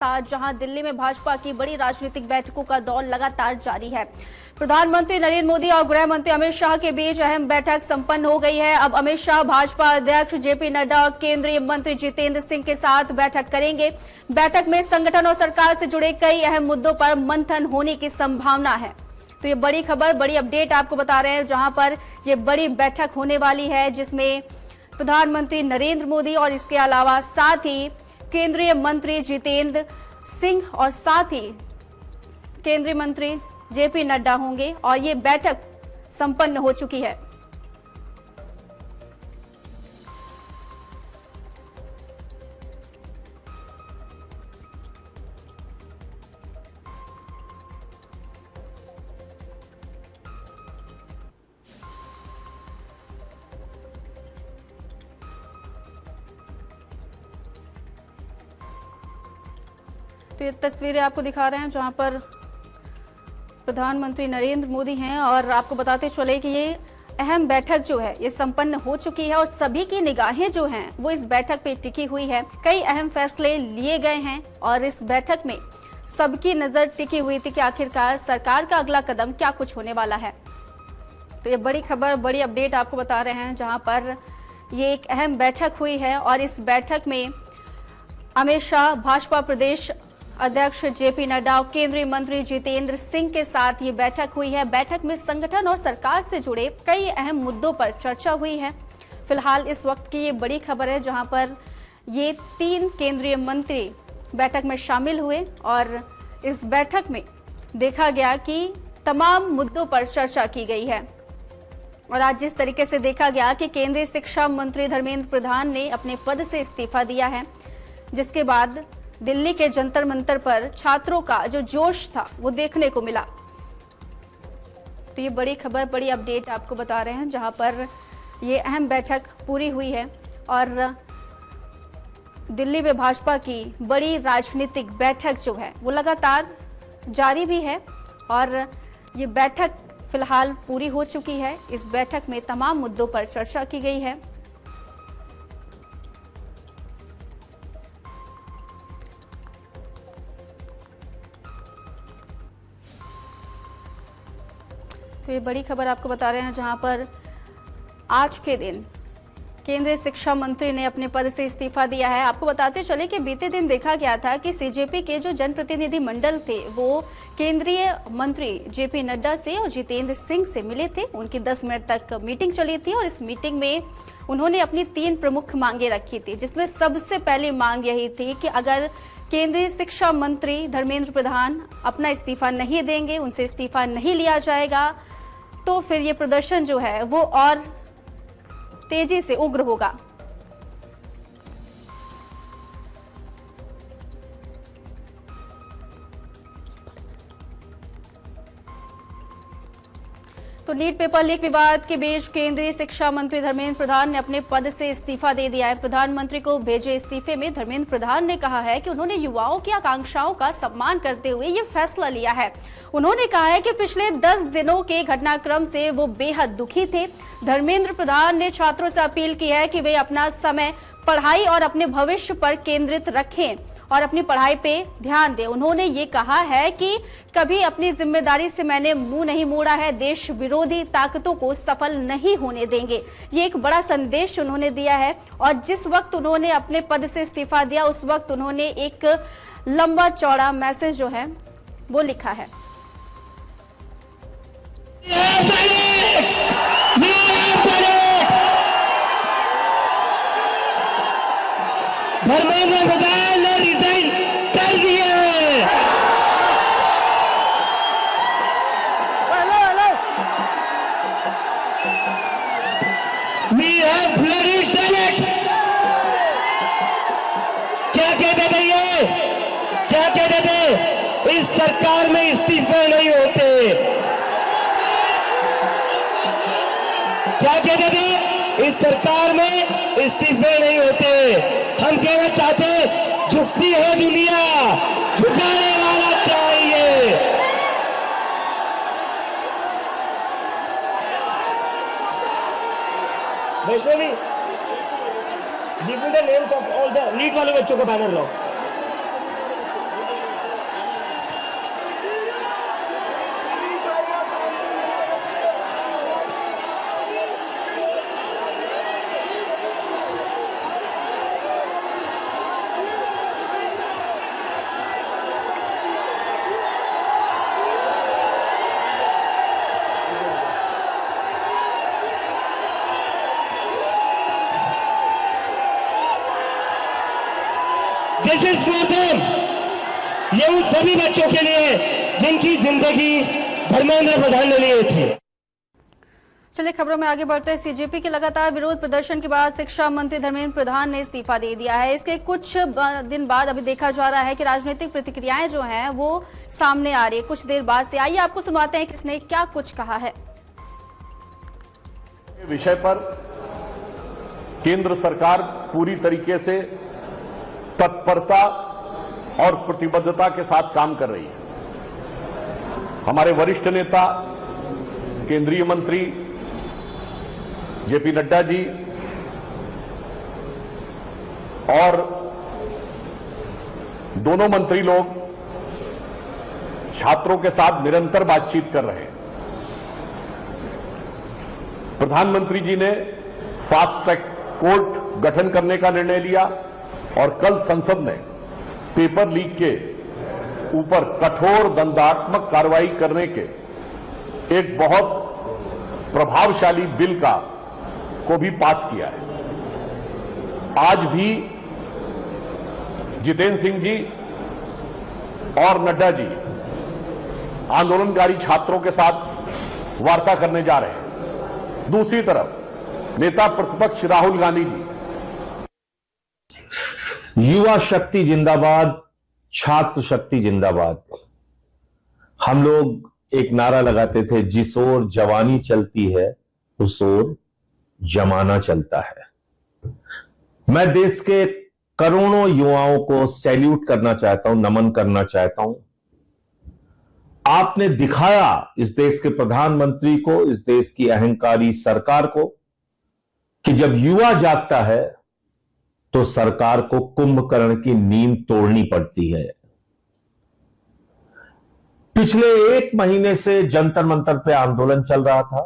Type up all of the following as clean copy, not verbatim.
जहां दिल्ली में भाजपा की बड़ी राजनीतिक बैठकों का दौर लगातार जारी है। प्रधानमंत्री नरेंद्र मोदी और गृह मंत्री अमित शाह के बीच अहम बैठक संपन्न हो गई है। अब अमित शाह भाजपा अध्यक्ष जेपी नड्डा और केंद्रीय मंत्री जितेंद्र सिंह के साथ बैठक करेंगे। बैठक में संगठन और सरकार से जुड़े कई अहम मुद्दों पर मंथन होने की संभावना है। तो ये बड़ी खबर, बड़ी अपडेट आपको बता रहे हैं, जहां पर ये बड़ी बैठक होने वाली है, जिसमें प्रधानमंत्री नरेंद्र मोदी और इसके अलावा साथ ही केंद्रीय मंत्री जितेंद्र सिंह और साथ ही केंद्रीय मंत्री जेपी नड्डा होंगे और ये बैठक संपन्न हो चुकी है। तो ये तस्वीरें आपको दिखा रहे हैं जहां पर प्रधानमंत्री नरेंद्र मोदी हैं और आपको बताते चले कि ये अहम बैठक जो है ये संपन्न हो चुकी है और सभी की निगाहें जो हैं वो इस बैठक पे टिकी हुई है। कई अहम फैसले लिए गए हैं और इस बैठक में सबकी नजर टिकी हुई थी कि आखिरकार सरकार का अगला कदम क्या कुछ होने वाला है। तो ये बड़ी खबर, बड़ी अपडेट आपको बता रहे हैं, जहां पर ये एक अहम बैठक हुई है और इस बैठक में अमित शाह, भाजपा प्रदेश अध्यक्ष जेपी नड्डा और केंद्रीय मंत्री जितेंद्र सिंह के साथ ये बैठक हुई है। बैठक में संगठन और सरकार से जुड़े कई अहम मुद्दों पर चर्चा हुई है। फिलहाल इस वक्त की ये बड़ी खबर है, जहां पर ये 3 केंद्रीय मंत्री बैठक में शामिल हुए और इस बैठक में देखा गया कि तमाम मुद्दों पर चर्चा की गई है। और आज जिस तरीके से देखा गया कि केंद्रीय शिक्षा मंत्री धर्मेंद्र प्रधान ने अपने पद से इस्तीफा दिया है, जिसके बाद दिल्ली के जंतर मंतर पर छात्रों का जो जोश था वो देखने को मिला। तो ये बड़ी खबर, बड़ी अपडेट आपको बता रहे हैं, जहां पर ये अहम बैठक पूरी हुई है और दिल्ली में भाजपा की बड़ी राजनीतिक बैठक जो है वो लगातार जारी भी है और ये बैठक फिलहाल पूरी हो चुकी है। इस बैठक में तमाम मुद्दों पर चर्चा की गई है। तो ये बड़ी खबर आपको बता रहे हैं, जहां पर आज के दिन केंद्रीय शिक्षा मंत्री ने अपने पद से इस्तीफा दिया है। आपको बताते चले कि बीते दिन देखा गया था कि सीजेपी के जो जनप्रतिनिधि मंडल थे वो केंद्रीय मंत्री जेपी नड्डा से और जितेंद्र सिंह से मिले थे। उनकी 10 मिनट तक मीटिंग चली थी और इस मीटिंग में उन्होंने अपनी 3 प्रमुख मांगे रखी थी, जिसमें सबसे पहली मांग यही थी कि अगर केंद्रीय शिक्षा मंत्री धर्मेंद्र प्रधान अपना इस्तीफा नहीं देंगे, उनसे इस्तीफा नहीं लिया जाएगा, तो फिर ये प्रदर्शन जो है वो और तेजी से उग्र होगा। तो नीट पेपर लीक विवाद के बीच केंद्रीय शिक्षा मंत्री धर्मेंद्र प्रधान ने अपने पद से इस्तीफा दे दिया है। प्रधानमंत्री को भेजे इस्तीफे में धर्मेंद्र प्रधान ने कहा है कि उन्होंने युवाओं की आकांक्षाओं का सम्मान करते हुए ये फैसला लिया है। उन्होंने कहा है कि पिछले 10 दिनों के घटनाक्रम से वो बेहद दुखी थे। धर्मेंद्र प्रधान ने छात्रों से अपील की है कि वे अपना समय पढ़ाई और अपने भविष्य पर केंद्रित रखें और अपनी पढ़ाई पे ध्यान दें। उन्होंने ये कहा है कि कभी अपनी जिम्मेदारी से मैंने मुंह नहीं मोड़ा है, देश विरोधी ताकतों को सफल नहीं होने देंगे। ये एक बड़ा संदेश उन्होंने दिया है और जिस वक्त उन्होंने अपने पद से इस्तीफा दिया उस वक्त उन्होंने एक लंबा चौड़ा मैसेज जो है वो लिखा है। धर्मेंद्र प्रधान ने रिजाइन कर दिया है। We have bloody Senate। क्या कहते थे ये? क्या कहते थे? इस सरकार में इस्तीफे नहीं होते। क्या कहते थे? इस सरकार में इस्तीफे नहीं होते। हम कहना चाहते, झुकती है दुनिया, झुकाने वाला चाहिए। Vaishnavi, give me the names of all the NEET वाले बच्चों को बैनर लो। दिस फॉर देम, ये उन सभी बच्चों के लिए जिनकी जिंदगी धर्मेंद्र प्रधान ने लिए थी। चलिए खबरों में आगे बढ़ते हैं। सीजेपी के लगातार विरोध प्रदर्शन के बाद शिक्षा मंत्री धर्मेंद्र प्रधान ने इस्तीफा दे दिया है। इसके कुछ दिन बाद अभी देखा जा रहा है कि राजनीतिक प्रतिक्रियाएं जो हैं वो सामने आ रही है कुछ देर बाद से। आइए आपको सुनवाते हैं किसने क्या कुछ कहा है। विषय पर केंद्र सरकार पूरी तरीके से तत्परता और प्रतिबद्धता के साथ काम कर रही है। हमारे वरिष्ठ नेता केंद्रीय मंत्री जेपी नड्डा जी और दोनों मंत्री लोग छात्रों के साथ निरंतर बातचीत कर रहे हैं। प्रधानमंत्री जी ने फास्ट ट्रैक कोर्ट गठन करने का निर्णय लिया और कल संसद ने पेपर लीक के ऊपर कठोर दंडात्मक कार्रवाई करने के एक बहुत प्रभावशाली बिल को भी पास किया है। आज भी जितेंद्र सिंह जी और नड्डा जी आंदोलनकारी छात्रों के साथ वार्ता करने जा रहे हैं। दूसरी तरफ नेता प्रतिपक्ष राहुल गांधी जी, युवा शक्ति जिंदाबाद, छात्र शक्ति जिंदाबाद। हम लोग एक नारा लगाते थे, जिस ओर जवानी चलती है उस ओर जमाना चलता है। मैं देश के करोड़ों युवाओं को सैल्यूट करना चाहता हूं, नमन करना चाहता हूं। आपने दिखाया इस देश के प्रधानमंत्री को, इस देश की अहंकारी सरकार को, कि जब युवा जागता है तो सरकार को कुंभकर्ण की नींद तोड़नी पड़ती है। पिछले एक महीने से जंतर मंतर पे आंदोलन चल रहा था।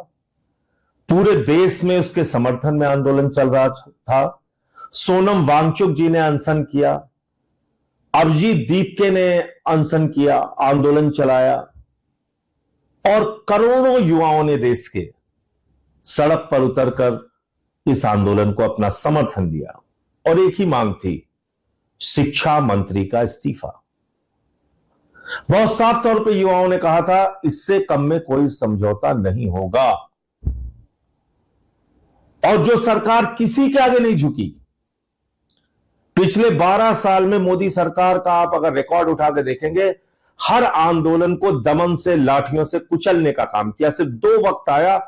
पूरे देश में उसके समर्थन में आंदोलन चल रहा था। सोनम वांगचुक जी ने अनशन किया, अभिजीत दीपके ने अनशन किया, आंदोलन चलाया और करोड़ों युवाओं ने देश के सड़क पर उतरकर इस आंदोलन को अपना समर्थन दिया। और एक ही मांग थी, शिक्षा मंत्री का इस्तीफा। बहुत साफ तौर पे युवाओं ने कहा था, इससे कम में कोई समझौता नहीं होगा। और जो सरकार किसी के आगे नहीं झुकी, पिछले 12 साल में मोदी सरकार का आप अगर रिकॉर्ड उठा के देखेंगे, हर आंदोलन को दमन से, लाठियों से कुचलने का काम किया। सिर्फ 2 वक्त आया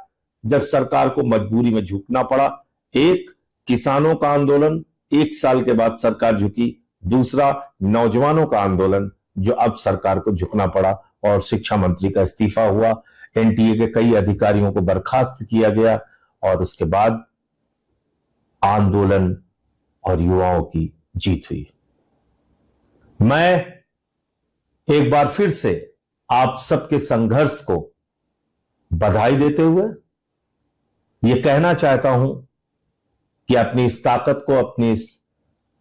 जब सरकार को मजबूरी में झुकना पड़ा। एक, किसानों का आंदोलन, 1 साल के बाद सरकार झुकी। दूसरा, नौजवानों का आंदोलन, जो अब सरकार को झुकना पड़ा और शिक्षा मंत्री का इस्तीफा हुआ। एनटीए के कई अधिकारियों को बर्खास्त किया गया और उसके बाद आंदोलन और युवाओं की जीत हुई। मैं एक बार फिर से आप सबके संघर्ष को बधाई देते हुए यह कहना चाहता हूं कि अपनी इस ताकत को, अपनी इस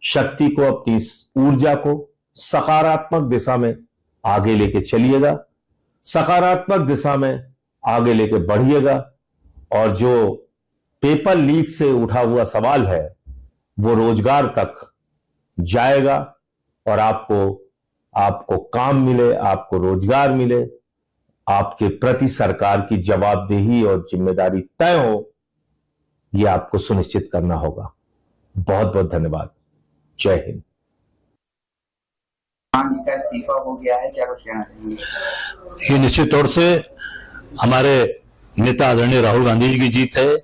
शक्ति को, अपनी इस ऊर्जा को सकारात्मक दिशा में आगे लेके चलिएगा, सकारात्मक दिशा में आगे लेके बढ़िएगा। और जो पेपर लीक से उठा हुआ सवाल है वो रोजगार तक जाएगा और आपको काम मिले, आपको रोजगार मिले, आपके प्रति सरकार की जवाबदेही और जिम्मेदारी तय हो, यह आपको सुनिश्चित करना होगा। बहुत बहुत धन्यवाद। जय हिंद। का इस्तीफा हो गया है, क्या कुछ कहना चाहिए? ये निश्चित तौर से हमारे नेता आदरणीय राहुल गांधी जी की जीत है,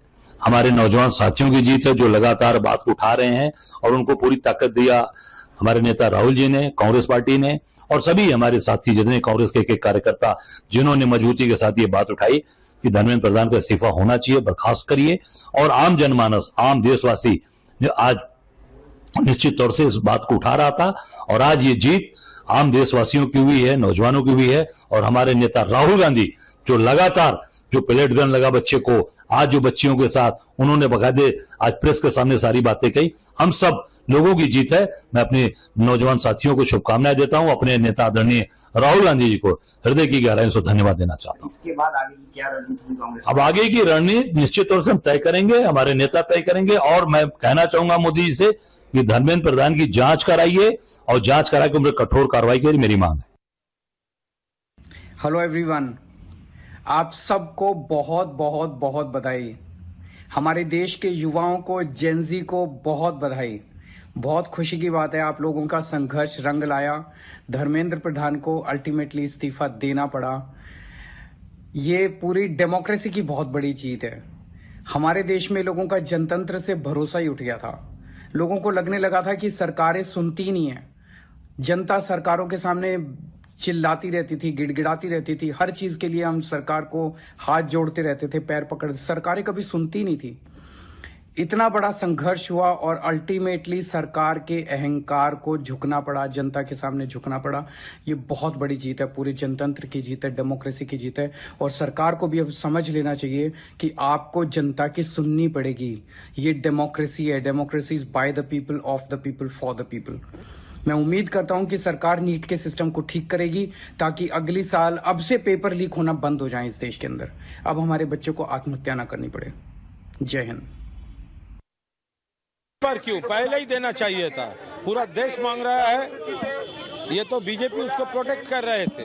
हमारे नौजवान साथियों की जीत है जो लगातार बात को उठा रहे हैं और उनको पूरी ताकत दिया हमारे नेता राहुल जी ने, कांग्रेस पार्टी ने और सभी हमारे साथी जितने कांग्रेस के एक कार्यकर्ता जिन्होंने मजबूती के साथ ये बात उठाई कि धर्मेंद्र प्रधान का इस्तीफा होना चाहिए, बर्खास्त करिए। और आम जनमानस, आम देशवासी आज निश्चित तौर से इस बात को उठा रहा था और आज ये जीत आम देशवासियों की भी है, नौजवानों की भी है। और हमारे नेता राहुल गांधी जो लगातार जो प्लेट गन लगा बच्चे को, आज जो बच्चियों के साथ उन्होंने बकायदे आज प्रेस के सामने सारी बातें कही, हम सब लोगों की जीत है। मैं अपने नौजवान साथियों को शुभकामनाएं देता हूं, अपने नेता आदरणीय राहुल गांधी जी को हृदय की गहराई से धन्यवाद देना चाहता हूं। इसके बाद आगे की क्या रणनीति कांग्रेस? अब आगे की रणनीति निश्चित तौर से हम तय करेंगे, हमारे नेता तय करेंगे। और मैं कहना चाहूंगा मोदी जी से ये धर्मेंद्र प्रधान की जांच कराइए और जांच करा के उन पर कठोर कार्रवाई की मेरी मांग है। हेलो एवरीवन, आप सबको बहुत बहुत बहुत बधाई। हमारे देश के युवाओं को, जेनजी को बहुत बधाई। बहुत खुशी की बात है, आप लोगों का संघर्ष रंग लाया। धर्मेंद्र प्रधान को अल्टीमेटली इस्तीफा देना पड़ा। ये पूरी डेमोक्रेसी की बहुत बड़ी जीत है। हमारे देश में लोगों का जनतंत्र से भरोसा ही उठ गया था। लोगों को लगने लगा था कि सरकारें सुनती नहीं है। जनता सरकारों के सामने चिल्लाती रहती थी, गिड़गिड़ाती रहती थी। हर चीज के लिए हम सरकार को हाथ जोड़ते रहते थे, पैर पकड़। सरकारें कभी सुनती नहीं थी। इतना बड़ा संघर्ष हुआ और अल्टीमेटली सरकार के अहंकार को झुकना पड़ा, जनता के सामने झुकना पड़ा। ये बहुत बड़ी जीत है, पूरे जनतंत्र की जीत है, डेमोक्रेसी की जीत है। और सरकार को भी अब समझ लेना चाहिए कि आपको जनता की सुननी पड़ेगी। ये डेमोक्रेसी है, democracy is by the people, of the people, for the people. मैं उम्मीद करता हूं कि सरकार नीट के सिस्टम को ठीक करेगी ताकि अगली साल अब से पेपर लीक होना बंद हो जाए इस देश के अंदर। अब हमारे बच्चों को आत्महत्या ना करनी पड़े। जय हिंद। पर क्यों पहले ही देना चाहिए था। पूरा देश मांग रहा है। ये तो बीजेपी उसको प्रोटेक्ट कर रहे थे।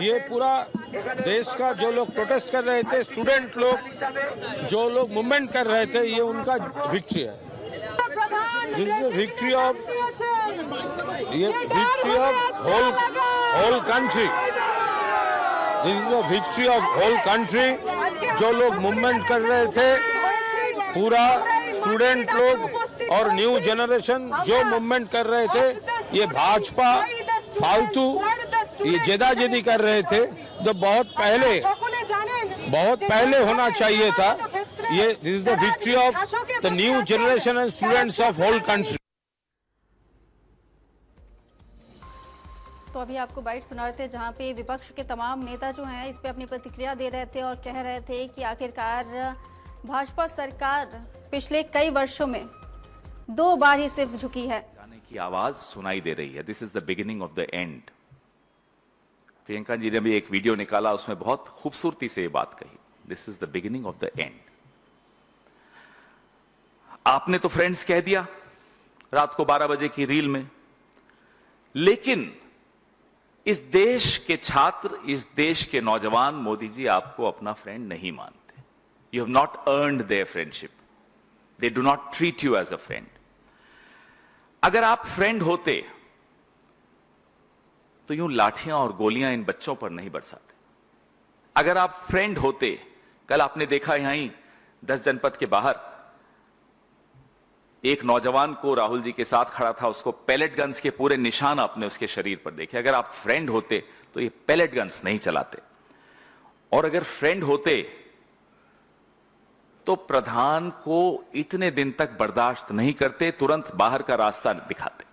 ये पूरा देश का जो लोग प्रोटेस्ट कर रहे थे, स्टूडेंट लोग, जो लोग मूवमेंट कर रहे थे, ये उनका विक्ट्री है। दिस इज विक्ट्री ऑफ, ये victory of whole country. This is a victory of whole country. जो लोग मूवमेंट कर रहे थे, पूरा स्टूडेंट लोग और न्यू जनरेशन जो मूवमेंट कर रहे थे, ये भाजपा फालतू ये जेदाजेदी कर रहे थे, तो बहुत पहले होना चाहिए था। ये this is the victory of the new generation and students of whole country. तो अभी आपको बाइट सुना रहे थे जहां पे विपक्ष के तमाम नेता जो हैं इस पे अपनी प्रतिक्रिया दे रहे थे और कह रहे थे कि आखिरकार भाजपा सरकार पिछले कई वर्षों में 2 बार ही सिर्फ झुकी है। जाने की आवाज सुनाई दे रही है। This is the beginning of the end. Priyanka ji ने भी एक वीडियो निकाला, उसमें बहुत खूबसूरती से ये बात कही, this is the beginning of the and. आपने तो फ्रेंड्स कह दिया रात को 12 बजे की रील में, लेकिन इस देश के छात्र, इस देश के नौजवान मोदी जी आपको अपना फ्रेंड नहीं मानते। You have not earned their friendship. They do not treat you as a friend. अगर आप फ्रेंड होते तो यूं लाठियां और गोलियां इन बच्चों पर नहीं बरसाते। अगर आप फ्रेंड होते, कल आपने देखा यहीं 10 जनपद के बाहर एक नौजवान को राहुल जी के साथ खड़ा था, उसको पैलेट गन्स के पूरे निशान आपने उसके शरीर पर देखे। अगर आप फ्रेंड होते तो ये पैलेट गन्स नहीं चलाते। और अगर फ्रेंड होते तो प्रधान को इतने दिन तक बर्दाश्त नहीं करते, तुरंत बाहर का रास्ता दिखाते,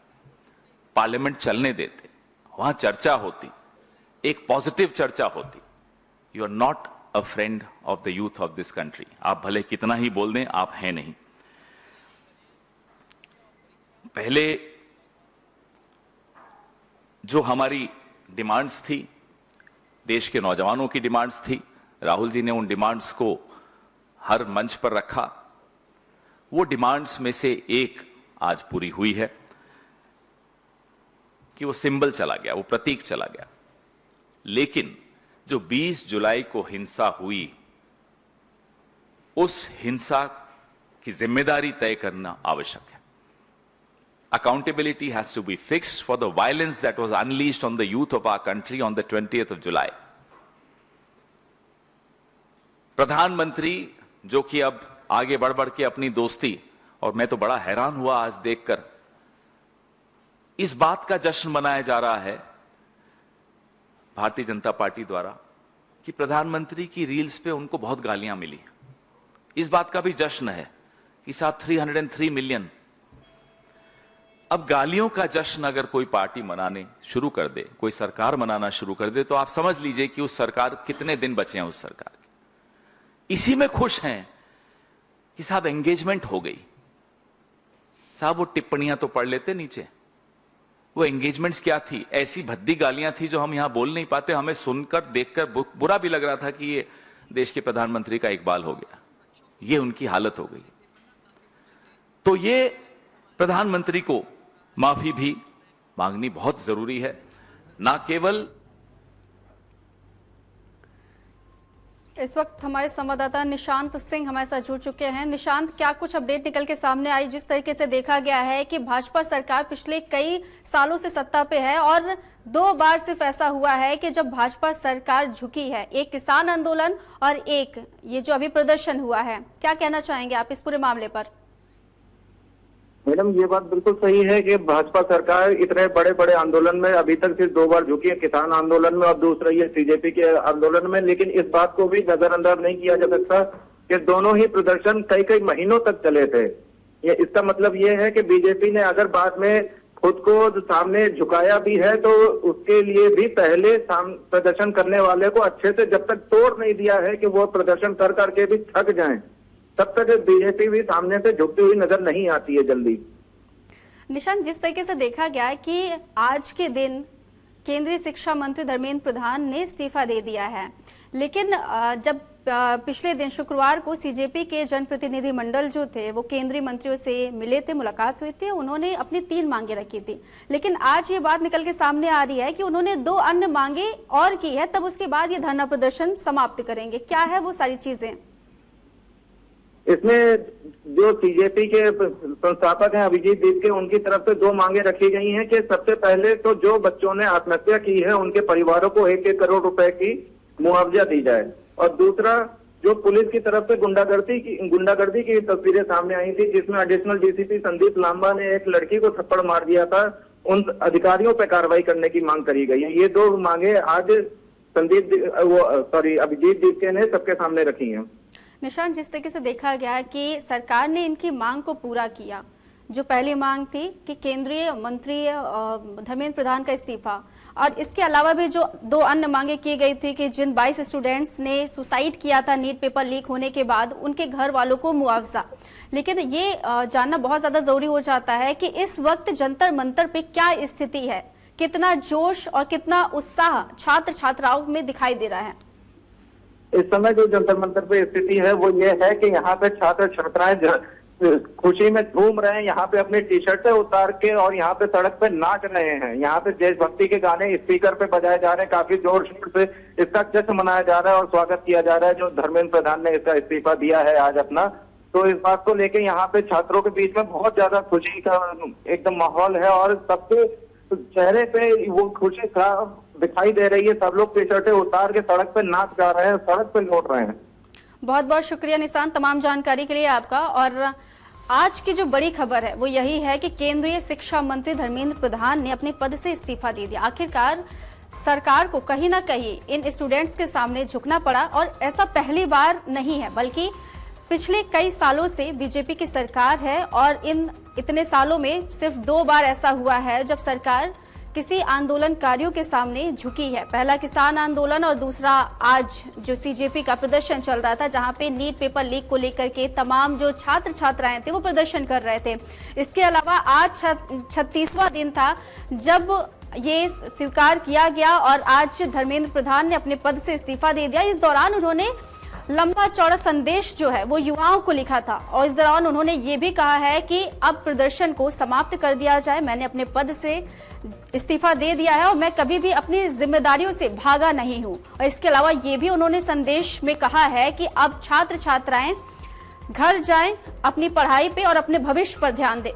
पार्लियामेंट चलने देते, वहां चर्चा होती, एक पॉजिटिव चर्चा होती। You are not a friend of the youth of this country. आप भले कितना ही बोल दें, आप हैं नहीं। पहले जो हमारी डिमांड्स थी, देश के नौजवानों की डिमांड्स थी, राहुल जी ने उन डिमांड्स को हर मंच पर रखा। वो डिमांड्स में से एक आज पूरी हुई है कि वो सिंबल चला गया, वो प्रतीक चला गया। लेकिन जो 20 जुलाई को हिंसा हुई, उस हिंसा की जिम्मेदारी तय करना आवश्यक है। Accountability has to be fixed for the violence that was unleashed on the youth of our country on the 20th of July. प्रधानमंत्री जो कि अब आगे बढ़ बढ़ के अपनी दोस्ती, और मैं तो बड़ा हैरान हुआ आज देखकर, इस बात का जश्न मनाया जा रहा है भारतीय जनता पार्टी द्वारा कि प्रधानमंत्री की रील्स पे उनको बहुत गालियां मिली। इस बात का भी जश्न है कि साहब 303 मिलियन। अब गालियों का जश्न अगर कोई पार्टी मनाने शुरू कर दे, कोई सरकार मनाना शुरू कर दे, तो आप समझ लीजिए कि उस सरकार, कितने दिन बचे हैं उस सरकार के। इसी में खुश हैं कि साहब एंगेजमेंट हो गई। साहब वो टिप्पणियां तो पढ़ लेते नीचे, वो एंगेजमेंट्स क्या थी? ऐसी भद्दी गालियां थी जो हम यहां बोल नहीं पाते। हमें सुनकर देखकर बुरा भी लग रहा था कि ये देश के प्रधानमंत्री का इकबाल हो गया, ये उनकी हालत हो गई। तो ये प्रधानमंत्री को माफी भी मांगनी बहुत जरूरी है। ना केवल इस वक्त हमारे संवाददाता निशांत सिंह हमारे साथ जुड़ चुके हैं। निशांत, क्या कुछ अपडेट निकल के सामने आई? जिस तरीके से देखा गया है कि भाजपा सरकार पिछले कई सालों से सत्ता पे है और 2 बार सिर्फ ऐसा हुआ है कि जब भाजपा सरकार झुकी है, एक किसान आंदोलन और एक ये जो अभी प्रदर्शन हुआ है। क्या कहना चाहेंगे आप इस पूरे मामले पर? मैडम, ये बात बिल्कुल सही है कि भाजपा सरकार इतने बड़े बड़े आंदोलन में अभी तक सिर्फ 2 बार झुकी है, किसान आंदोलन में और दूसरा ये सीजेपी के आंदोलन में। लेकिन इस बात को भी नजरअंदाज नहीं किया जा सकता कि दोनों ही प्रदर्शन कई कई महीनों तक चले थे। ये इसका मतलब ये है कि बीजेपी ने अगर बाद में खुद को सामने झुकाया भी है तो उसके लिए भी पहले प्रदर्शन करने वाले को अच्छे से जब तक तोड़ नहीं दिया है कि वो प्रदर्शन कर करके भी थक जाएं, तब तक बीजेपी भी सामने से झुकती हुई नजर नहीं आती है जल्दी। निशांत, जिस तरीके से देखा गया कि आज के दिन केंद्रीय शिक्षा मंत्री धर्मेंद्र प्रधान ने इस्तीफा दे दिया है, लेकिन जब पिछले दिन शुक्रवार को सीजेपी के जनप्रतिनिधि मंडल जो थे वो केंद्रीय मंत्रियों से मिले थे, मुलाकात हुई थी, उन्होंने अपनी 3 मांगे रखी थी। लेकिन आज ये बात निकल के सामने आ रही है कि उन्होंने 2 अन्य मांगे और की है, तब उसके बाद ये धरना प्रदर्शन समाप्त करेंगे। क्या है वो सारी चीजें? इसमें जो सीजेपी के संस्थापक हैं अभिजीत दीप उनकी तरफ से 2 मांगे रखी गई हैं कि सबसे पहले तो जो बच्चों ने आत्महत्या की है उनके परिवारों को 1-1 करोड़ रुपए की मुआवजा दी जाए, और दूसरा जो पुलिस की तरफ से गुंडागर्दी की तस्वीरें सामने आई थी जिसमें एडिशनल डीसीपी संदीप लांबा ने एक लड़की को थप्पड़ मार दिया था, उन अधिकारियों पर कार्रवाई करने की मांग करी गई है। ये 2 मांगे आज अभिजीत दीप ने सबके सामने रखी हैं। निशांत, जिस तरीके से देखा गया कि सरकार ने इनकी मांग को पूरा किया, जो पहली मांग थी कि केंद्रीय मंत्री धर्मेंद्र प्रधान का इस्तीफा, और इसके अलावा भी जो 2 अन्य मांगे की गई थी कि जिन 22 स्टूडेंट्स ने सुसाइड किया था नीट पेपर लीक होने के बाद, उनके घर वालों को मुआवजा। लेकिन ये जानना बहुत ज्यादा जरूरी हो जाता है कि इस वक्त जंतर मंतर पे क्या स्थिति है, कितना जोश और कितना उत्साह छात्र छात्राओं में दिखाई दे रहा है? इस समय जो जंतर मंतर पे स्थिति है वो ये है कि यहाँ पे छात्र छात्राएं खुशी में झूम रहे हैं, यहाँ पे अपनी टी-शर्टें उतार के और यहाँ पे सड़क पे नाच रहे हैं। यहाँ पे देशभक्ति के गाने स्पीकर पे बजाए जा रहे हैं, काफी जोर शोर से इसका जश्न मनाया जा रहा है और स्वागत किया जा रहा है जो धर्मेंद्र प्रधान ने इसका इस्तीफा दिया है आज अपना। तो इस बात को लेके यहाँ पे छात्रों के बीच में बहुत ज्यादा खुशी का एकदम माहौल है और सबके चेहरे पे वो खुशी दिखाई दे रही है। सब लोग टी-शर्टें उतार के सड़क पे नाच गा रहे हैं, सड़क पे लौट रहे हैं। बहुत बहुत शुक्रिया निशांत तमाम जानकारी के लिए आपका। और आज की जो बड़ी खबर है वो यही है कि केंद्रीय शिक्षा मंत्री धर्मेंद्र प्रधान ने अपने पद से इस्तीफा दे दिया। आखिरकार सरकार को कहीं ना कहीं इन स्टूडेंट्स के सामने झुकना पड़ा, और ऐसा पहली बार नहीं है बल्कि पिछले कई सालों से बीजेपी की सरकार है और इतने सालों में सिर्फ 2 बार ऐसा हुआ है जब सरकार किसी आंदोलनकारियों के सामने झुकी है। पहला किसान आंदोलन और दूसरा आज जो सीजेपी का प्रदर्शन चल रहा था, जहां पे नीट पेपर लीक को लेकर के तमाम जो छात्र छात्राएं थे वो प्रदर्शन कर रहे थे। इसके अलावा आज 36वां दिन था जब ये स्वीकार किया गया और आज धर्मेंद्र प्रधान ने अपने पद से इस्तीफा दे दिया। इस दौरान उन्होंने लंबा चौड़ा संदेश जो है वो युवाओं को लिखा था और इस दौरान उन्होंने ये भी कहा है कि अब प्रदर्शन को समाप्त कर दिया जाए, मैंने अपने पद से इस्तीफा दे दिया है और मैं कभी भी अपनी जिम्मेदारियों से भागा नहीं हूं। और इसके अलावा ये भी उन्होंने संदेश में कहा है कि अब छात्र छात्राएं घर जाएं, अपनी पढ़ाई पे और अपने भविष्य पर ध्यान दें।